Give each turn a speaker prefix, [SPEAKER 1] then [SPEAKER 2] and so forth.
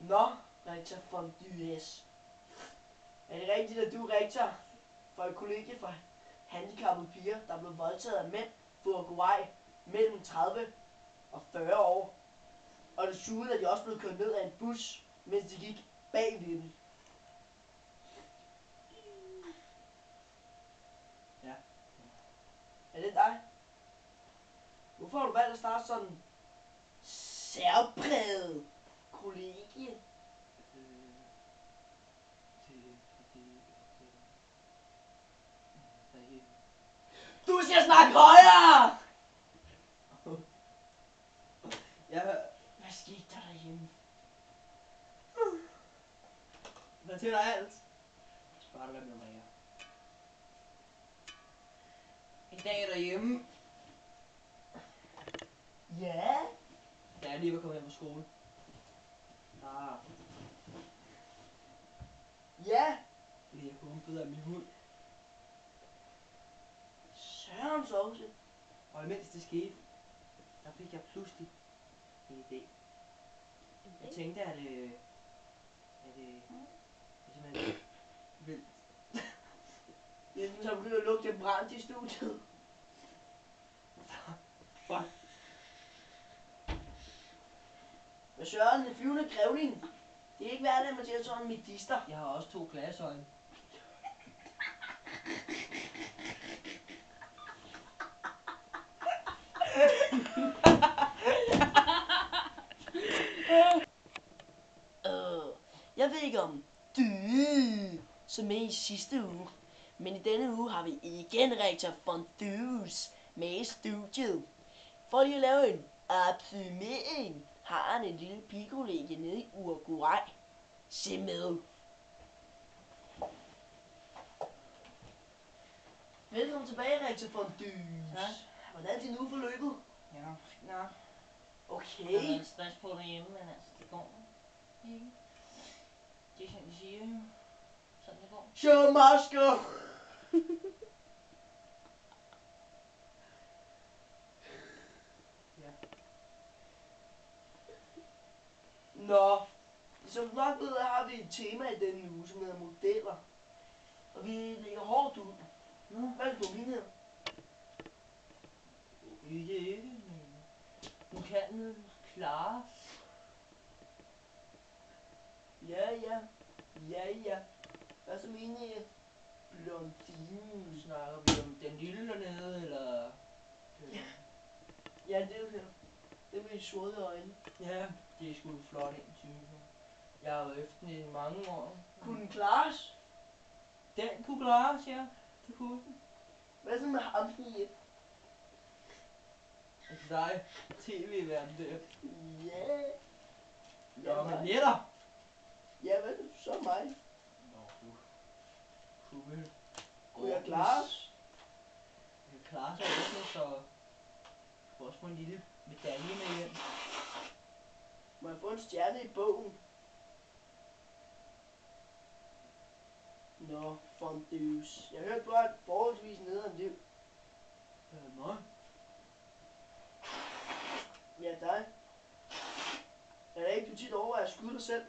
[SPEAKER 1] Nå, rektor von Dyes. Er det rigtigt, at du er rektor for et kollegie for handicappede piger, der blev voldtaget af mænd fra Uruguay mellem 30 og 40 år? Og desuden er de også blevet kørt ned af en bus, mens de gik bag ved dem.
[SPEAKER 2] Ja.
[SPEAKER 1] Er det dig? Hvorfor har du valgt at starte sådan særpræget kollegie? Du skal snakke højere! Hvad skete der derhjemme?
[SPEAKER 2] Hvad til dig alt? Spørger du, hvad med mig? En dag derhjemme,
[SPEAKER 1] Ja?
[SPEAKER 2] da jeg lige var kommet hjem fra skole.
[SPEAKER 1] Ja?
[SPEAKER 2] Blev jeg humpet af min hund.
[SPEAKER 1] Sørens også.
[SPEAKER 2] Og imens det skete, der fik jeg pludselig en idé. Jeg tænkte, at det simpelthen vildt.
[SPEAKER 1] Det er sådan, så begynder at lugte brændt i studiet.
[SPEAKER 2] Fuck.
[SPEAKER 1] Hvad Søren, en flyvende grævling? Det er ikke værd, at man siger sådan medister.
[SPEAKER 2] Jeg har også 2 glasøjne.
[SPEAKER 1] Jeg ved ikke om du som med i sidste uge, men i denne uge har vi igen rektor von Dus med i studiet. For lige at lave en opsummering har han en lille pigekollegie nede i Uruguay. Se med. Velkommen tilbage, rektor von Dus.
[SPEAKER 2] Ja.
[SPEAKER 1] Hvordan er din uge forløbet?
[SPEAKER 2] Ja, nå.
[SPEAKER 1] Okay.
[SPEAKER 2] Jeg har været stress på derhjemme, men altså, det går ikke. Det er sådan, de siger jo. Sådan det går.
[SPEAKER 1] Show must go.
[SPEAKER 2] Ja.
[SPEAKER 1] Nå, som du nok ved, har vi et tema i denne uge, som hedder modeller. Og vi lægger hårdt ud.
[SPEAKER 2] Nå.
[SPEAKER 1] Hvad er det, du mener?
[SPEAKER 2] Ikke, men du kan vel klare.
[SPEAKER 1] Ja. Hvad så mener jeg? Blondinen.
[SPEAKER 2] Snakker vi om den lille dernede, eller?
[SPEAKER 1] Ja, det er jo det. Det med de sorte øjne.
[SPEAKER 2] Ja, det er sgu flot en type. Jeg har været efter den i mange år.
[SPEAKER 1] Kunne den klares?
[SPEAKER 2] Den kunne klares, ja. Det kunne den.
[SPEAKER 1] Hvad så med ham lige?
[SPEAKER 2] Altså dig, tv-verden der.
[SPEAKER 1] Ja.
[SPEAKER 2] Nå, men
[SPEAKER 1] mig.
[SPEAKER 2] netter.
[SPEAKER 1] Ja, hvad så mig?
[SPEAKER 2] Nå, du kunne vel.
[SPEAKER 1] Kunne jeg klares?
[SPEAKER 2] Jeg kan klare sig også, så du får også få en lille medalje med hjem.
[SPEAKER 1] Må jeg få en stjerne i bogen? Nå, von Dus. Jeg hørte, du har et forholdsvis nederen liv.
[SPEAKER 2] Nå.
[SPEAKER 1] Ja, dig. Er det ikke, du tit overvejer at skyde dig selv?